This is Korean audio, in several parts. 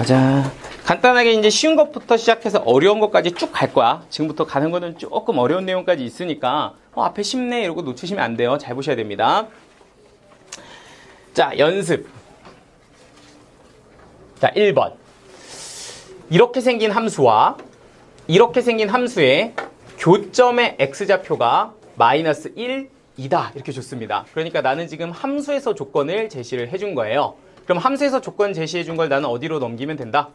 자, 간단하게 이제 쉬운 것부터 시작해서 어려운 것까지 쭉 갈 거야. 지금부터 가는 거는 조금 어려운 내용까지 있으니까 앞에 쉽네 이러고 놓치시면 안 돼요. 잘 보셔야 됩니다. 자, 연습. 자, 1번. 이렇게 생긴 함수와 이렇게 생긴 함수의 교점의 x좌표가 마이너스 1, 2다. 이렇게 줬습니다. 그러니까 나는 지금 함수에서 조건을 제시를 해준 거예요. 그럼 함수에서 조건 제시해 준 걸 나는 어디로 넘기면 된다?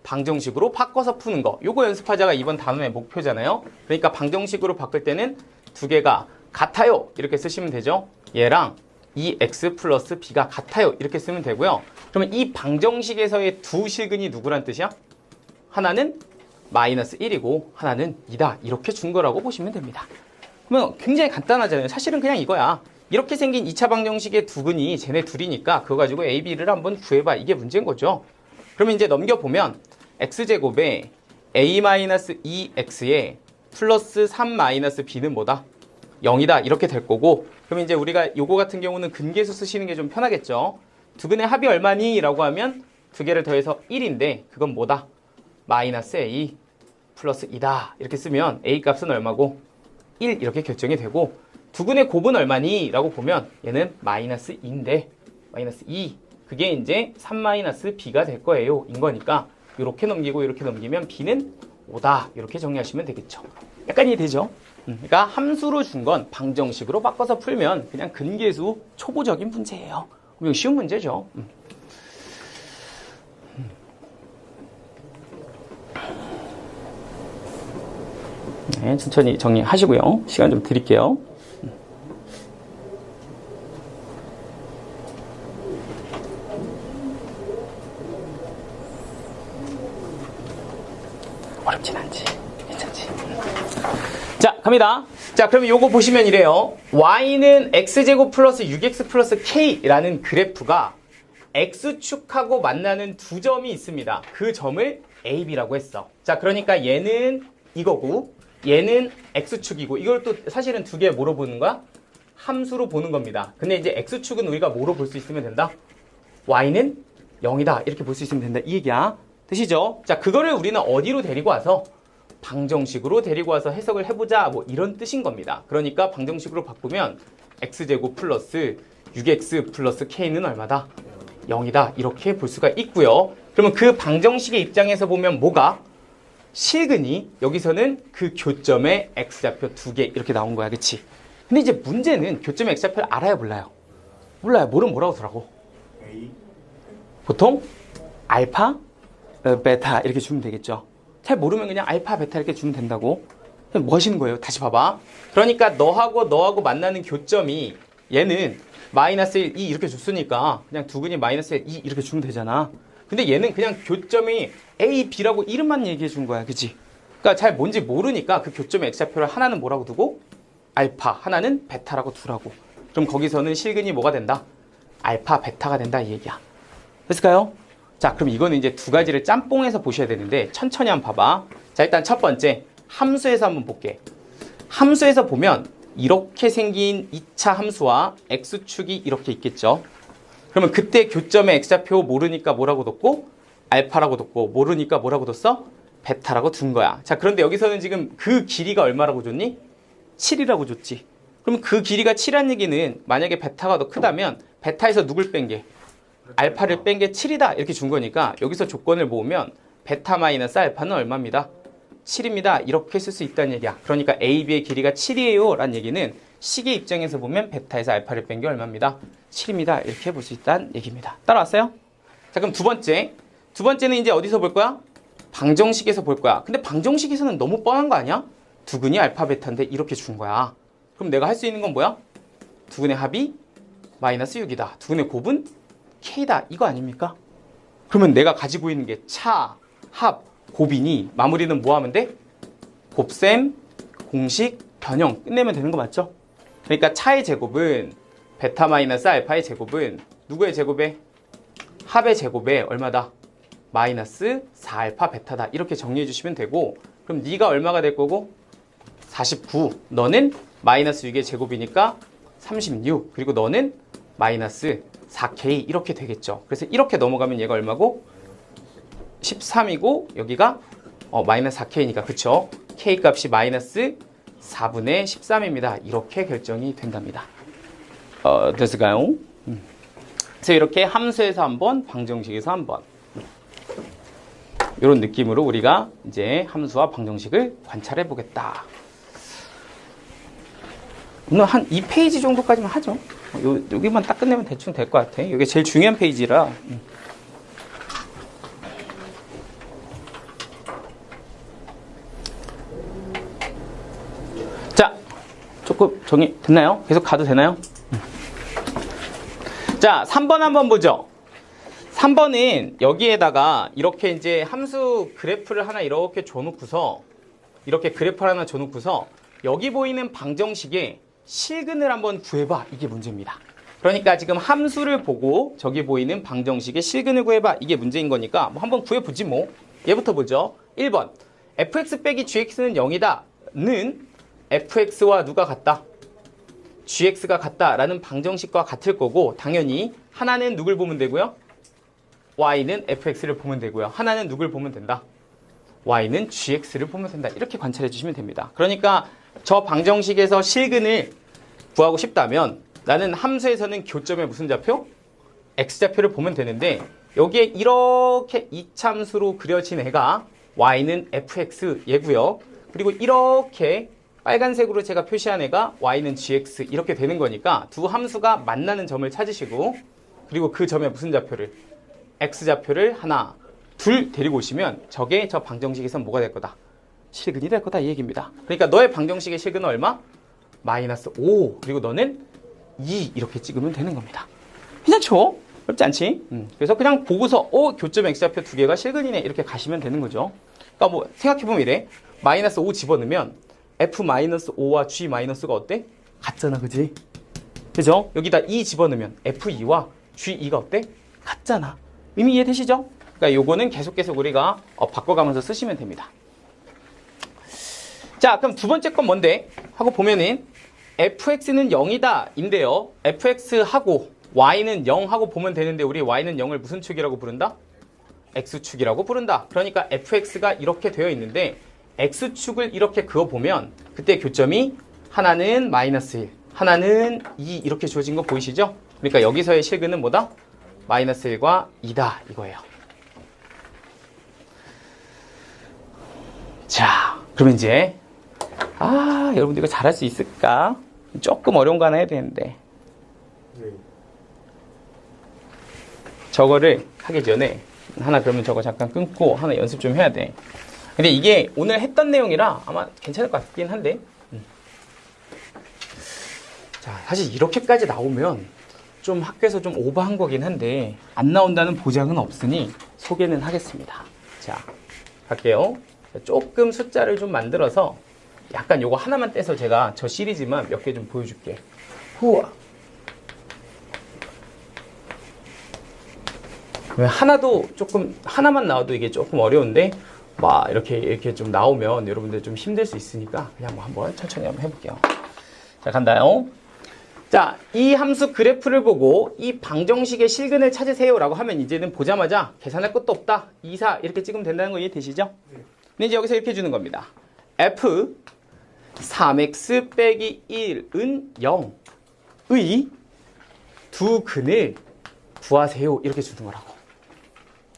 방정식으로 바꿔서 푸는 거. 요거 연습하자가 이번 단원의 목표잖아요. 그러니까 방정식으로 바꿀 때는 두 개가 같아요. 이렇게 쓰시면 되죠. 얘랑 2x 플러스 b가 같아요. 이렇게 쓰면 되고요. 그러면 이 방정식에서의 두 실근이 누구란 뜻이야? 하나는 마이너스 1이고 하나는 2다. 이렇게 준 거라고 보시면 됩니다. 그러면 굉장히 간단하잖아요. 사실은 그냥 이거야. 이렇게 생긴 2차 방정식의 두 근이 쟤네 둘이니까 그거 가지고 a, b를 한번 구해봐. 이게 문제인 거죠. 그러면 이제 넘겨보면 x제곱에 a-2x에 플러스 3-b는 뭐다? 0이다. 이렇게 될 거고, 그럼 이제 우리가 요거 같은 경우는 근계수 쓰시는 게 좀 편하겠죠. 두 근의 합이 얼마니? 라고 하면 두 개를 더해서 1인데 그건 뭐다? 마이너스 a 플러스 2다. 이렇게 쓰면 a 값은 얼마고? 1 이렇게 결정이 되고, 두 근의 곱은 얼마니? 라고 보면 얘는 마이너스 2인데 마이너스 2 그게 이제 3-b가 될 거예요. 인 거니까 이렇게 넘기고 이렇게 넘기면 b는 5다. 이렇게 정리하시면 되겠죠. 약간 이해되죠? 그러니까 함수로 준 건 방정식으로 바꿔서 풀면 그냥 근계수 초보적인 문제예요. 이거 쉬운 문제죠. 네, 천천히 정리하시고요. 시간 좀 드릴게요. 어렵진 않지. 괜찮지. 자, 갑니다. 자, 그러면 요거 보시면 이래요. y는 x제곱 플러스 6x 플러스 k라는 그래프가 x축하고 만나는 두 점이 있습니다. 그 점을 a, b라고 했어. 자, 그러니까 얘는 이거고 얘는 x축이고, 이걸 또 사실은 두 개 뭐로 보는 거야? 함수로 보는 겁니다. 근데 이제 x축은 우리가 뭐로 볼 수 있으면 된다? y는 0이다. 이렇게 볼 수 있으면 된다. 이 얘기야. 되시죠? 자, 그거를 우리는 어디로 데리고 와서? 방정식으로 데리고 와서 해석을 해보자. 뭐 이런 뜻인 겁니다. 그러니까 방정식으로 바꾸면 x제곱 플러스 6x 플러스 k는 얼마다? 0이다. 이렇게 볼 수가 있고요. 그러면 그 방정식의 입장에서 보면 뭐가? 실근이 여기서는 그 교점의 x좌표 두 개 이렇게 나온 거야. 그치? 근데 이제 문제는 교점의 x좌표를 알아요, 몰라요? 몰라요. 모르면 뭐라고 하더라고? 보통 알파, 베타 이렇게 주면 되겠죠. 잘 모르면 그냥 알파, 베타 이렇게 주면 된다고. 뭐 하시는 거예요? 다시 봐봐. 그러니까 너하고 만나는 교점이 얘는 마이너스 1, 2 이렇게 줬으니까 그냥 두 근이 마이너스 1, 2 이렇게 주면 되잖아. 근데 얘는 그냥 교점이 A, B라고 이름만 얘기해 준 거야. 그치? 그러니까 잘 뭔지 모르니까 그 교점의 x좌표를 하나는 뭐라고 두고? 알파, 하나는 베타라고 두라고. 그럼 거기서는 실근이 뭐가 된다? 알파, 베타가 된다 이 얘기야. 됐을까요? 자, 그럼 이거는 이제 두 가지를 짬뽕해서 보셔야 되는데 천천히 한번 봐봐. 자, 일단 첫 번째 함수에서 한번 볼게. 함수에서 보면 이렇게 생긴 2차 함수와 x축이 이렇게 있겠죠. 그러면 그때 교점의 x좌표 모르니까 뭐라고 뒀고? 알파라고 뒀고, 모르니까 뭐라고 뒀어? 베타라고 둔 거야. 자, 그런데 여기서는 지금 그 길이가 얼마라고 줬니? 7이라고 줬지. 그러면 그 길이가 7이라는 얘기는 만약에 베타가 더 크다면 베타에서 누굴 뺀 게? 알파를 뺀 게 7이다. 이렇게 준 거니까 여기서 조건을 모으면 베타 마이너스 알파는 얼마입니다? 7입니다. 이렇게 쓸 수 있다는 얘기야. 그러니까 A, B의 길이가 7이에요. 라는 얘기는 식의 입장에서 보면 베타에서 알파를 뺀 게 얼마입니다? 7입니다. 이렇게 볼 수 있다는 얘기입니다. 따라왔어요? 자, 그럼 두 번째는 이제 어디서 볼 거야? 방정식에서 볼 거야. 근데 방정식에서는 너무 뻔한 거 아니야? 두 근이 알파, 베타인데 이렇게 준 거야. 그럼 내가 할 수 있는 건 뭐야? 두 근의 합이 마이너스 6이다. 두 근의 곱은 K다. 이거 아닙니까? 그러면 내가 가지고 있는 게 차, 합, 곱이니 마무리는 뭐 하면 돼? 곱셈, 공식, 변형 끝내면 되는 거 맞죠? 그러니까 차의 제곱은 베타 마이너스 알파의 제곱은 누구의 제곱에? 합의 제곱에 얼마다? 마이너스 4알파 베타다. 이렇게 정리해 주시면 되고, 그럼 네가 얼마가 될 거고? 49. 너는 마이너스 6의 제곱이니까 36. 그리고 너는 마이너스 4K 이렇게 되겠죠. 그래서 이렇게 넘어가면 얘가 얼마고? 13이고 여기가 마이너스 4K니까 그쵸? K 값이 마이너스 4분의 13입니다. 이렇게 결정이 된답니다. 됐을까요? 그래서 이렇게 함수에서 한번, 방정식에서 한번 이런 느낌으로 우리가 이제 함수와 방정식을 관찰해 보겠다. 오늘 한 2페이지 정도까지만 하죠. 여기만 딱 끝내면 대충 될 것 같아. 이게 제일 중요한 페이지라. 자, 조금 정리 됐나요? 계속 가도 되나요? 자, 3번 한번 보죠. 3번은 여기에다가 이렇게 이제 함수 그래프를 하나 이렇게 줘놓고서 여기 보이는 방정식에 실근을 한번 구해봐. 이게 문제입니다. 그러니까 지금 함수를 보고 저기 보이는 방정식의 실근을 구해봐. 이게 문제인 거니까 뭐 한번 구해보지 뭐. 얘부터 보죠. 1번 fx 빼기 gx는 0이다 는 fx와 누가 같다? gx가 같다라는 방정식과 같을 거고 당연히 하나는 누굴 보면 되고요? y는 fx를 보면 되고요. 하나는 누굴 보면 된다? y는 gx를 보면 된다. 이렇게 관찰해 주시면 됩니다. 그러니까 저 방정식에서 실근을 구하고 싶다면 나는 함수에서는 교점에 무슨 좌표? x좌표를 보면 되는데 여기에 이렇게 이참수로 그려진 애가 y는 fx 얘고요. 그리고 이렇게 빨간색으로 제가 표시한 애가 y는 gx 이렇게 되는 거니까 두 함수가 만나는 점을 찾으시고 그리고 그 점에 무슨 좌표를? x좌표를 하나, 둘 데리고 오시면 저게 저 방정식에선 뭐가 될 거다? 실근이 될 거다 이 얘기입니다. 그러니까 너의 방정식의 실근은 얼마? 마이너스 5 그리고 너는 2 이렇게 찍으면 되는 겁니다. 괜찮죠? 어렵지 않지? 그래서 그냥 보고서 교점 x좌표 두 개가 실근이네 이렇게 가시면 되는 거죠. 그러니까 뭐 생각해보면 이래. 마이너스 5 집어넣으면 f-5와 g-가 어때? 같잖아 그지? 그죠? 여기다 2 집어넣으면 f2와 g2가 어때? 같잖아. 의미 이해되시죠? 그러니까 요거는 계속 우리가 바꿔가면서 쓰시면 됩니다. 자, 그럼 두 번째 건 뭔데? 하고 보면은 fx는 0이다 인데요. fx하고 y는 0 하고 보면 되는데 우리 y는 0을 무슨 축이라고 부른다? x축이라고 부른다. 그러니까 fx가 이렇게 되어 있는데 x축을 이렇게 그어보면 그때 교점이 하나는 마이너스 1, 하나는 2 이렇게 주어진 거 보이시죠? 그러니까 여기서의 실근은 뭐다? 마이너스 1과 2다 이거예요. 자, 그러면 이제 여러분들 이거 잘할 수 있을까? 조금 어려운 거 하나 해야 되는데 저거를 하기 전에 하나 그러면 저거 잠깐 끊고 하나 연습 좀 해야 돼. 근데 이게 오늘 했던 내용이라 아마 괜찮을 것 같긴 한데 자, 사실 이렇게까지 나오면 좀 학교에서 좀 오버한 거긴 한데 안 나온다는 보장은 없으니 소개는 하겠습니다. 자, 갈게요. 조금 숫자를 좀 만들어서 약간 요거 하나만 떼서 제가 저 시리즈만 몇 개 좀 보여줄게. 후와. 하나만 나와도 이게 조금 어려운데 막 이렇게 좀 나오면 여러분들 좀 힘들 수 있으니까 그냥 뭐 한번 천천히 한번 해볼게요. 자, 간다요. 자, 이 함수 그래프를 보고 이 방정식의 실근을 찾으세요 라고 하면 이제는 보자마자 계산할 것도 없다. 2, 4 이렇게 찍으면 된다는 거 이해되시죠? 근데 이제 여기서 이렇게 주는 겁니다. f 3x 빼기 1은 0의 두 근을 구하세요. 이렇게 주는 거라고.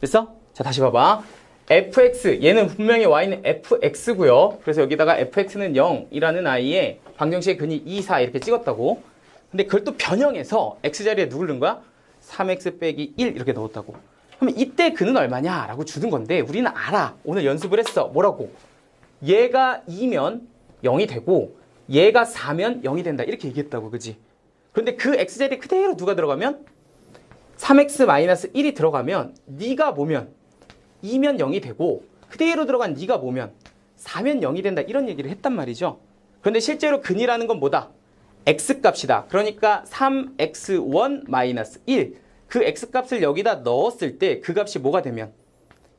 됐어? 자, 다시 봐봐. fx, 얘는 분명히 y는 fx고요. 그래서 여기다가 fx는 0이라는 아이의 방정식의 근이 2, 4 이렇게 찍었다고. 근데 그걸 또 변형해서 x자리에 누굴 넣은 거야? 3x 빼기 1 이렇게 넣었다고. 그러면 이때 근은 얼마냐? 라고 주는 건데 우리는 알아. 오늘 연습을 했어. 뭐라고? 얘가 2면 0이 되고 얘가 4면 0이 된다. 이렇게 얘기했다고. 그지? 그런데 그 x자리에 그대로 누가 들어가면 3x-1이 들어가면 네가 뭐면 2면 0이 되고 그대로 들어간 네가 뭐면 4면 0이 된다. 이런 얘기를 했단 말이죠. 그런데 실제로 근이라는 건 뭐다? x값이다. 그러니까 3x1-1 그 x값을 여기다 넣었을 때 그 값이 뭐가 되면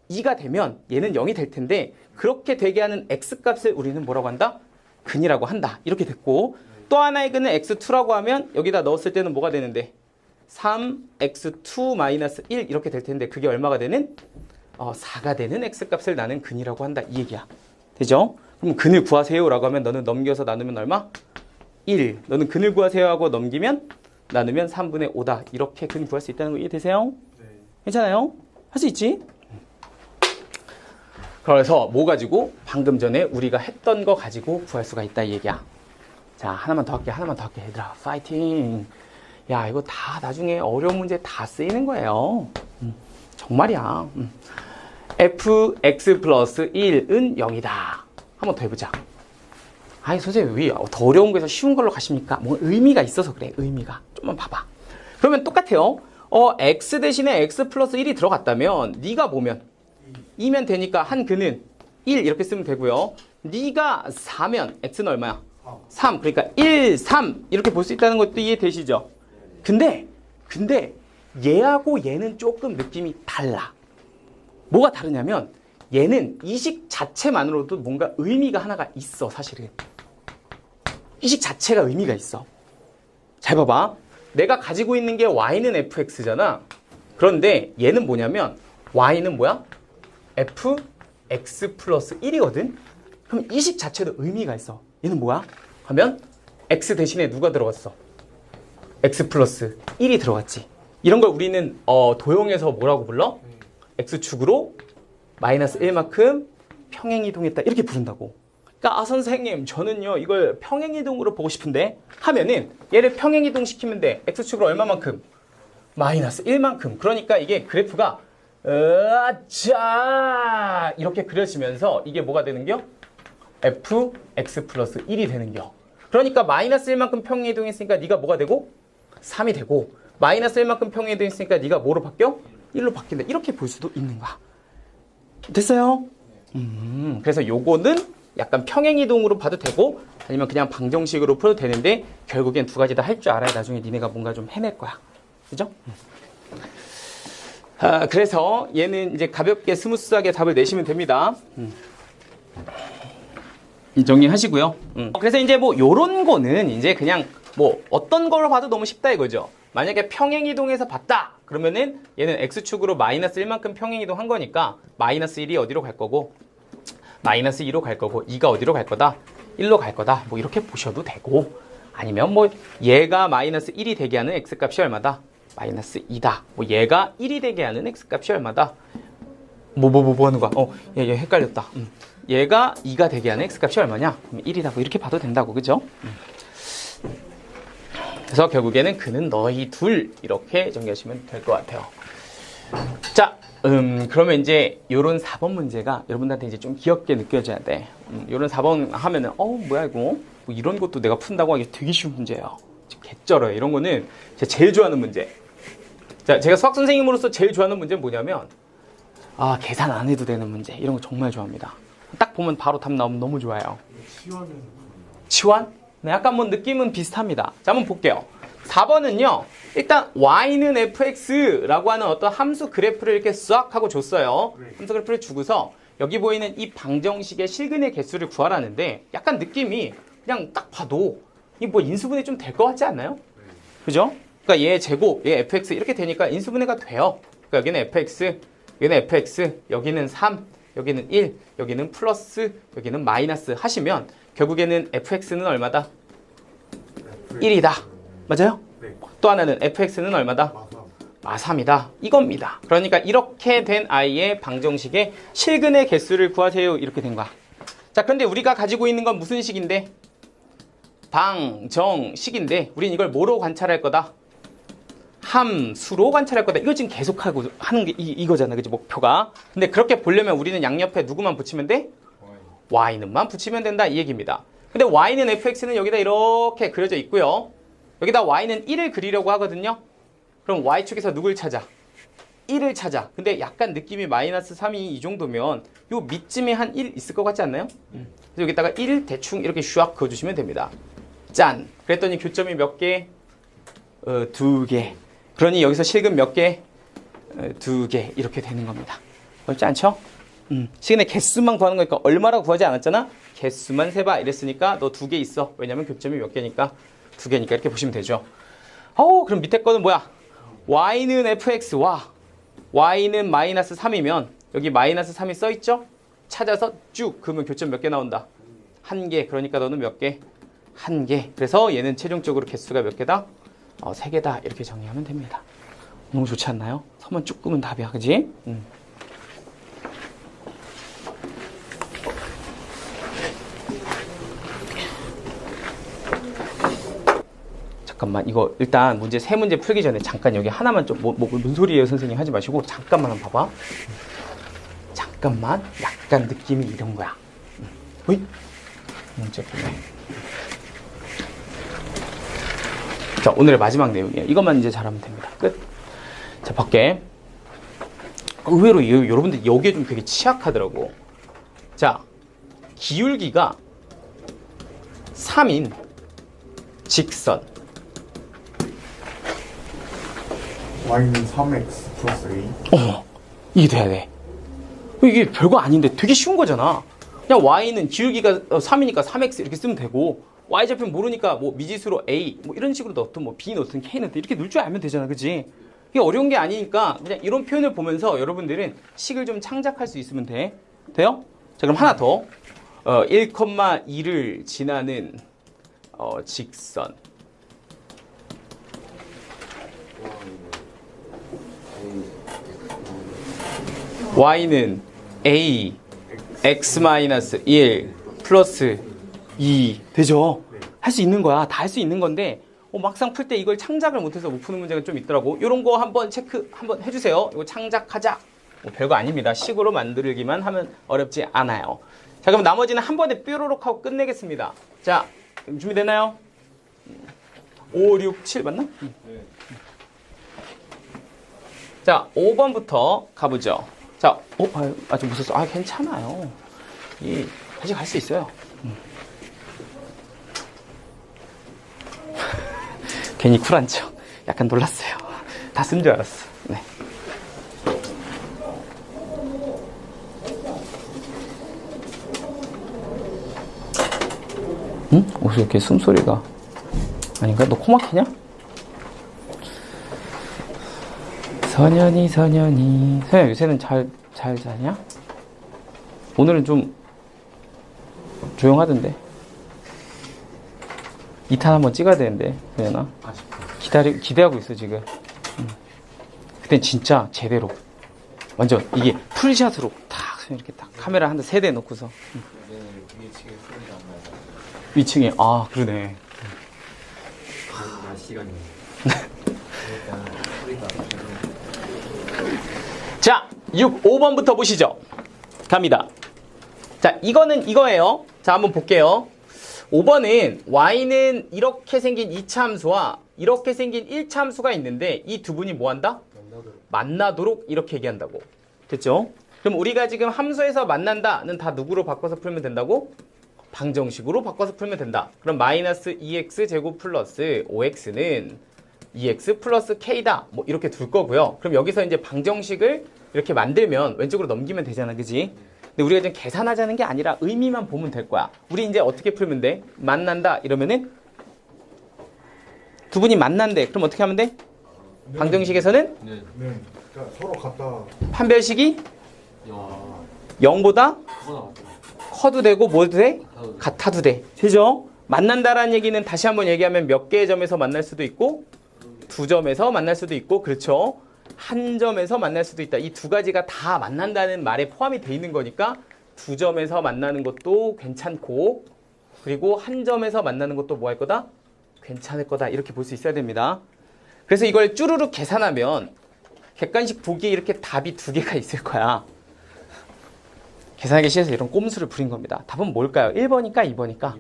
2가 되면 얘는 0이 될 텐데 그렇게 되게 하는 x값을 우리는 뭐라고 한다? 근이라고 한다. 이렇게 됐고 또 하나의 근은 x2라고 하면 여기다 넣었을 때는 뭐가 되는데 3x2-1 이렇게 될 텐데 그게 얼마가 되는? 4가 되는 x값을 나는 근이라고 한다 이 얘기야. 되죠? 그럼 근을 구하세요라고 하면 너는 넘겨서 나누면 얼마? 1. 너는 근을 구하세요 하고 넘기면 나누면 3분의 5다. 이렇게 근 구할 수 있다는 거 이해되세요? 네. 괜찮아요? 할 수 있지? 그래서 뭐 가지고? 방금 전에 우리가 했던 거 가지고 구할 수가 있다 이 얘기야. 자, 하나만 더 할게 얘들아. 파이팅. 야, 이거 다 나중에 어려운 문제 다 쓰이는 거예요. 정말이야. fx 플러스 1은 0이다. 한번 더 해보자. 아니 선생님 왜 더 어려운 거에서 쉬운 걸로 가십니까? 뭐 의미가 있어서 그래. 의미가. 좀만 봐봐. 그러면 똑같아요. x 대신에 x 플러스 1이 들어갔다면 네가 보면 2면 되니까 한 근은 1 이렇게 쓰면 되고요. 네가 4면 x는 얼마야? 3. 그러니까 1, 3 이렇게 볼 수 있다는 것도 이해되시죠? 근데 얘하고 얘는 조금 느낌이 달라. 뭐가 다르냐면 얘는 이 식 자체만으로도 뭔가 의미가 하나가 있어. 사실은 이 식 자체가 의미가 있어. 잘 봐봐. 내가 가지고 있는 게 y는 fx잖아. 그런데 얘는 뭐냐면 y는 뭐야? fx 플러스 1이거든. 그럼 이 식 자체도 의미가 있어. 얘는 뭐야? 하면 x 대신에 누가 들어갔어? x 플러스 1이 들어갔지. 이런 걸 우리는 도형에서 뭐라고 불러? x축으로 마이너스 1만큼 평행이동했다 이렇게 부른다고. 그러니까 선생님 저는요 이걸 평행이동으로 보고 싶은데 하면은 얘를 평행이동 시키면 돼. x축으로 얼마만큼? 마이너스 1만큼. 그러니까 이게 그래프가 자 이렇게 그려지면서 이게 뭐가 되는겨? fx 플러스 1이 되는겨. 그러니까 마이너스 1만큼 평행이동했으니까 네가 뭐가 되고? 3이 되고 마이너스 1만큼 평행이동했으니까 네가 뭐로 바뀌어? 1로 바뀐다. 이렇게 볼 수도 있는 거야. 됐어요? 그래서 요거는 약간 평행이동으로 봐도 되고 아니면 그냥 방정식으로 풀어도 되는데 결국엔 두 가지 다 할 줄 알아야 나중에 니네가 뭔가 좀 해낼 거야. 그죠? 그래서 얘는 이제 가볍게 스무스하게 답을 내시면 됩니다. 정리하시고요. 그래서 이제 뭐 요런 거는 이제 그냥 뭐 어떤 걸로 봐도 너무 쉽다 이거죠. 만약에 평행이동해서 봤다 그러면은 얘는 x축으로 마이너스 1만큼 평행이동 한 거니까 마이너스 1이 어디로 갈 거고 마이너스 2로 갈 거고 2가 어디로 갈 거다? 1로 갈 거다. 뭐 이렇게 보셔도 되고 아니면 뭐 얘가 마이너스 1이 되게 하는 x값이 얼마다? 마이너스 2다. 뭐 얘가 1이 되게 하는 x값이 얼마다? 뭐 하는 거야? 얘 헷갈렸다. 얘가 2가 되게 하는 x값이 얼마냐? 1이다. 뭐 이렇게 봐도 된다고. 그죠? 그래서 결국에는 그는 너희 둘 이렇게 정리하시면 될 것 같아요. 자, 그러면 이제 요런 4번 문제가 여러분들한테 이제 좀 귀엽게 느껴져야 돼. 요런 4번 하면은 뭐야 이거? 뭐 이런 것도 내가 푼다고 하기 되게 쉬운 문제예요. 개쩔어요. 이런 거는 제가 제일 좋아하는 문제. 자, 제가 수학 선생님으로서 제일 좋아하는 문제는 뭐냐면 계산 안 해도 되는 문제. 이런 거 정말 좋아합니다. 딱 보면 바로 답 나오면 너무 좋아요. 치환? 네, 약간 뭐 느낌은 비슷합니다. 자, 한번 볼게요. 4번은요. 일단 y는 fx라고 하는 어떤 함수 그래프를 이렇게 싹 하고 줬어요. 함수 그래프를 주고서 여기 보이는 이 방정식의 실근의 개수를 구하라는데 약간 느낌이 그냥 딱 봐도 이 뭐 인수분해 좀 될 것 같지 않나요? 그죠? 그러니까 얘 제곱, 얘 fx 이렇게 되니까 인수분해가 돼요. 그러니까 여기는 fx, 여기는 fx, 여기는 3, 여기는 1, 여기는 플러스, 여기는 마이너스 하시면 결국에는 fx는 얼마다? 1이다. 맞아요? 네. 또 하나는 fx는 얼마다? 마3이다. 이겁니다. 그러니까 이렇게 된 i의 방정식의 실근의 개수를 구하세요. 이렇게 된 거야. 자, 그런데 우리가 가지고 있는 건 무슨 식인데? 방정식인데 우린 이걸 뭐로 관찰할 거다? 함수로 관찰할 거다. 이거 지금 계속하고 하는 게 이거잖아. 그치? 목표가. 근데 그렇게 보려면 우리는 양옆에 누구만 붙이면 돼? y는만 붙이면 된다. 이 얘기입니다. 근데 y는 fx는 여기다 이렇게 그려져 있고요. 여기다 y는 1을 그리려고 하거든요. 그럼 y축에서 누굴 찾아? 1을 찾아. 근데 약간 느낌이 마이너스 3이 이 정도면 요 밑쯤에 한 1 있을 것 같지 않나요? 그래서 여기다가 1 대충 이렇게 슈악 그어주시면 됩니다. 짠! 그랬더니 교점이 몇 개? 2개. 그러니 여기서 실근 몇 개? 2개. 이렇게 되는 겁니다. 어렵지 않죠? 시간의 개수만 구하는 거니까 얼마라고 구하지 않았잖아? 개수만 세봐 이랬으니까 너 2개 있어. 왜냐면 교점이 몇 개니까 2개니까 이렇게 보시면 되죠. 그럼 밑에 거는 뭐야? y는 fx와 y는 마이너스 3이면 여기 마이너스 3이 써있죠? 찾아서 쭉 그러면 교점 몇 개 나온다? 1개. 그러니까 너는 몇 개? 1개. 그래서 얘는 최종적으로 개수가 몇 개다? 3개다. 이렇게 정리하면 됩니다. 너무 좋지 않나요? 선만 쭉 끄면 답이야. 그지? 잠깐만 이거 일단 문제 세 문제 풀기 전에 잠깐 여기 하나만 좀 뭔 소리예요 선생님 하지 마시고 잠깐만 한번 봐봐. 잠깐만 약간 느낌이 이런 거야. 어이? 문제 보네. 자 오늘의 마지막 내용이에요. 이것만 이제 잘하면 됩니다. 끝. 자 밖에 의외로 여러분들 여기에 좀 되게 취약하더라고. 자 기울기가 3인 직선 y는 3x 플러스 a. 이게 돼야 돼. 이게 별거 아닌데 되게 쉬운 거잖아. 그냥 y는 기울기가 3이니까 3x 이렇게 쓰면 되고 y좌표 모르니까 뭐 미지수로 a 뭐 이런 식으로 넣든 뭐 b 넣든 k 넣든 이렇게 넣을 줄 알면 되잖아. 그지? 이게 어려운 게 아니니까 그냥 이런 표현을 보면서 여러분들은 식을 좀 창작할 수 있으면 돼. 돼요? 자 그럼 하나 더. 1,2를 지나는 직선 y는 a x-1 플러스 2 되죠? 할 수 있는 거야. 다 할 수 있는 건데 막상 풀 때 이걸 창작을 못해서 못 푸는 문제가 좀 있더라고. 이런 거 한번 체크 한번 해주세요. 이거 창작하자. 뭐 별거 아닙니다. 식으로 만들기만 하면 어렵지 않아요. 자 그럼 나머지는 한 번에 뾰로록 하고 끝내겠습니다. 자 준비됐나요? 5, 6, 7 맞나? 자 5번부터 가보죠. 자, 좀 무서웠어. 괜찮아요. 다시 갈 수 있어요. 괜히 쿨한 척. 약간 놀랐어요. 다 쓴 줄 알았어. 네. 응? 어디서 이렇게 숨소리가. 아닌가? 너 코 막히냐? 선현이 선현아 요새는 잘 자냐? 오늘은 좀 조용하던데. 2탄 한번 찍어야 되는데 선현아 기대하고 있어 지금. 그땐 진짜 제대로 완전 이게 풀샷으로 탁 이렇게 딱 카메라 한 대 3대 놓고서 위층에 소리가 안 나요. 위층에 그러네. 낮 시간이네. 자, 5번부터 보시죠. 갑니다. 자, 이거는 이거예요. 자, 한번 볼게요. 5번은 y는 이렇게 생긴 2차 함수와 이렇게 생긴 1차 함수가 있는데 이 두 분이 뭐 한다? 만나도록 이렇게 얘기한다고. 됐죠? 그럼 우리가 지금 함수에서 만난다는 다 누구로 바꿔서 풀면 된다고? 방정식으로 바꿔서 풀면 된다. 그럼 마이너스 2x 제곱 플러스 5x는 2x 플러스 k다. 뭐 이렇게 둘 거고요. 그럼 여기서 이제 방정식을 이렇게 만들면 왼쪽으로 넘기면 되잖아. 그지? 근데 우리가 지금 계산하자는 게 아니라 의미만 보면 될 거야. 우리 이제 어떻게 풀면 돼? 만난다 이러면은 두 분이 만난대. 그럼 어떻게 하면 돼? 방정식에서는 네. 그러니까 서로 갖다 판별식이 0보다 커도 되고 뭐도 돼? 같아도 돼. 되죠? 만난다라는 얘기는 다시 한번 얘기하면 몇 개의 점에서 만날 수도 있고 두 점에서 만날 수도 있고 그렇죠? 한 점에서 만날 수도 있다. 이 두 가지가 다 만난다는 말에 포함이 돼 있는 거니까 두 점에서 만나는 것도 괜찮고 그리고 한 점에서 만나는 것도 뭐 할 거다? 괜찮을 거다. 이렇게 볼 수 있어야 됩니다. 그래서 이걸 쭈루룩 계산하면 객관식 보기에 이렇게 답이 2개가 있을 거야. 계산하기 싫어서 이런 꼼수를 부린 겁니다. 답은 뭘까요? 1번일까? 2번일까?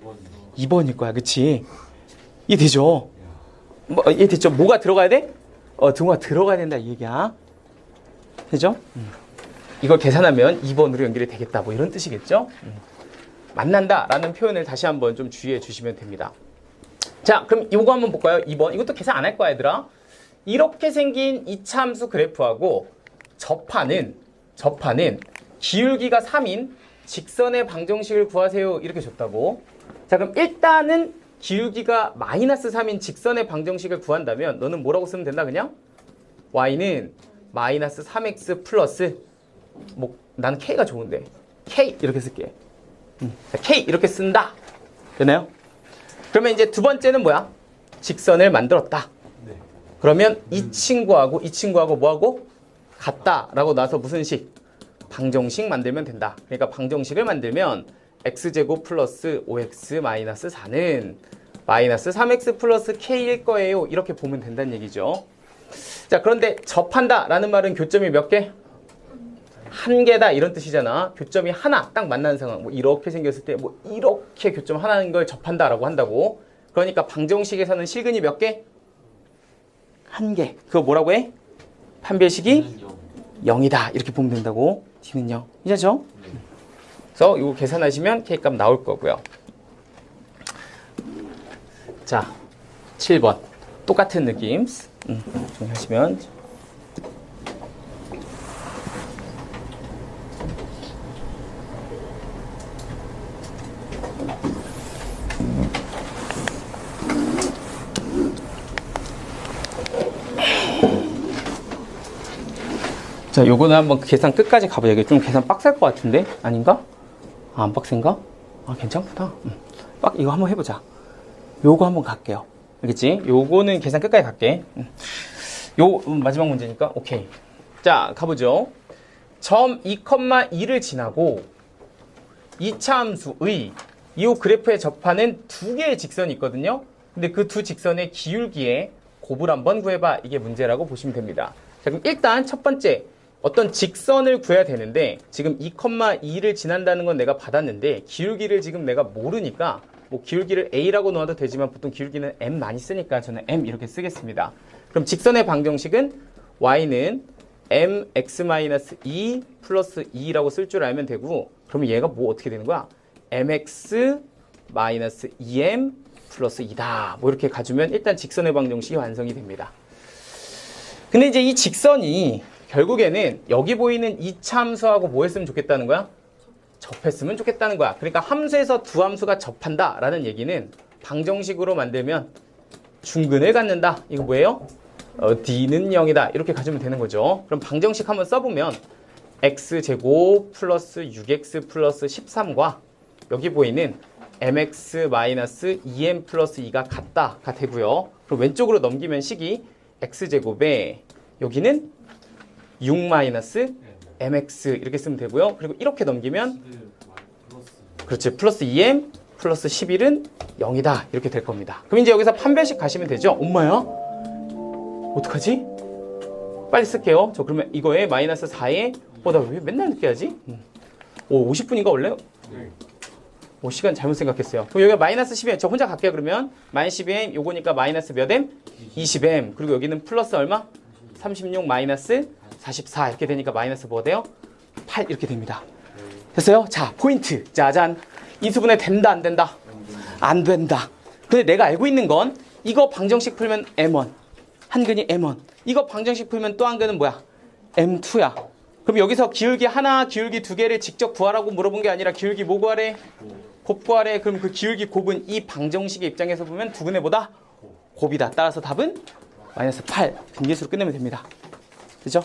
2번일 거야. 그치? 이해되죠? 이해됐죠? 뭐가 들어가야 돼? 등호가 들어가야 된다 이 얘기야. 되죠? 이걸 계산하면 2번으로 연결이 되겠다. 뭐 이런 뜻이겠죠? 만난다 라는 표현을 다시 한번 좀 주의해 주시면 됩니다. 자, 그럼 이거 한번 볼까요? 2번. 이것도 계산 안 할 거야, 얘들아. 이렇게 생긴 2차 함수 그래프하고 접하는 기울기가 3인 직선의 방정식을 구하세요. 이렇게 줬다고. 자, 그럼 일단은 기울기가 마이너스 3인 직선의 방정식을 구한다면 너는 뭐라고 쓰면 된다 그냥? y는 마이너스 3x 플러스 뭐 나는 K가 좋은데 K 이렇게 쓸게. 자, K 이렇게 쓴다. 되나요? 그러면 이제 두 번째는 뭐야? 직선을 만들었다. 네. 그러면 이 친구하고 뭐하고? 같다라고 나서 무슨 식? 방정식 만들면 된다. 그러니까 방정식을 만들면 x제곱 플러스 5x 마이너스 4는 마이너스 3x 플러스 k일 거예요. 이렇게 보면 된다는 얘기죠. 자, 그런데 접한다라는 말은 교점이 몇 개? 한 개다 이런 뜻이잖아. 교점이 하나 딱 만나는 상황. 뭐 이렇게 생겼을 때 뭐 이렇게 교점 하나인 걸 접한다라고 한다고. 그러니까 방정식에서는 실근이 몇 개? 한 개. 그거 뭐라고 해? 판별식이 0이다. 이렇게 보면 된다고. D는 0. 이해죠? 그래서 이거 계산하시면 K값 나올 거고요. 자, 7번. 똑같은 느낌. 정리하시면. 자, 요거는 한번 계산 끝까지 가보자. 이게 좀 계산 빡셀 것 같은데? 아닌가? 아, 안 빡센가? 아, 괜찮구나. 이거 한번 해보자. 요거 한번 갈게요. 알겠지? 요거는 계산 끝까지 갈게. 마지막 문제니까, 오케이. 자, 가보죠. 점 2,2를 지나고 2차 함수의 이 그래프에 접하는 두 개의 직선이 있거든요. 근데 그 두 직선의 기울기에 곱을 한번 구해봐. 이게 문제라고 보시면 됩니다. 자, 그럼 일단 첫 번째. 어떤 직선을 구해야 되는데 지금 2,2를 지난다는 건 내가 받았는데 기울기를 지금 내가 모르니까 뭐 기울기를 A라고 넣어도 되지만 보통 기울기는 M 많이 쓰니까 저는 M 이렇게 쓰겠습니다. 그럼 직선의 방정식은 Y는 mx-2 플러스 2라고 쓸 줄 알면 되고 그러면 얘가 뭐 어떻게 되는 거야? mx-2m 플러스 2다. 뭐 이렇게 가주면 일단 직선의 방정식이 완성이 됩니다. 근데 이제 이 직선이 결국에는 여기 보이는 2차 함수하고 뭐 했으면 좋겠다는 거야? 접했으면 좋겠다는 거야. 그러니까 함수에서 두 함수가 접한다라는 얘기는 방정식으로 만들면 중근을 갖는다. 이거 뭐예요? D는 0이다. 이렇게 가지면 되는 거죠. 그럼 방정식 한번 써보면 x제곱 플러스 6x 플러스 13과 여기 보이는 mx-2m 플러스 2가 같다가 되고요. 그럼 왼쪽으로 넘기면 식이 x제곱에 여기는 6-mx 이렇게 쓰면 되고요. 그리고 이렇게 넘기면 그렇지. 플러스 2m 플러스 11은 0이다. 이렇게 될 겁니다. 그럼 이제 여기서 판별식 가시면 되죠. 엄마야? 어떡하지? 빨리 쓸게요. 저 그러면 이거에 마이너스 4에 나 왜 맨날 늦게 하지? 50분인가 원래? 시간 잘못 생각했어요. 그럼 여기가 마이너스 10m. 저 혼자 갈게요. 그러면 마이너스 12m 요거니까 마이너스 몇 m? 20m. 그리고 여기는 플러스 얼마? 36 마이너스 44 이렇게 되니까 마이너스 뭐가 돼요? 8 이렇게 됩니다. 됐어요? 자, 포인트. 짜잔. 인수분해 된다 안 된다? 안 된다. 근데 내가 알고 있는 건 이거 방정식 풀면 M1. 한근이 M1. 이거 방정식 풀면 또 한근은 뭐야? M2야. 그럼 여기서 기울기 하나, 기울기 두 개를 직접 구하라고 물어본 게 아니라 기울기 뭐 구하래? 곱 구하래. 그럼 그 기울기 곱은 이 방정식의 입장에서 보면 두 근해보다 곱이다. 따라서 답은 마이너스 8. 빈개수로 끝내면 됩니다. 그죠?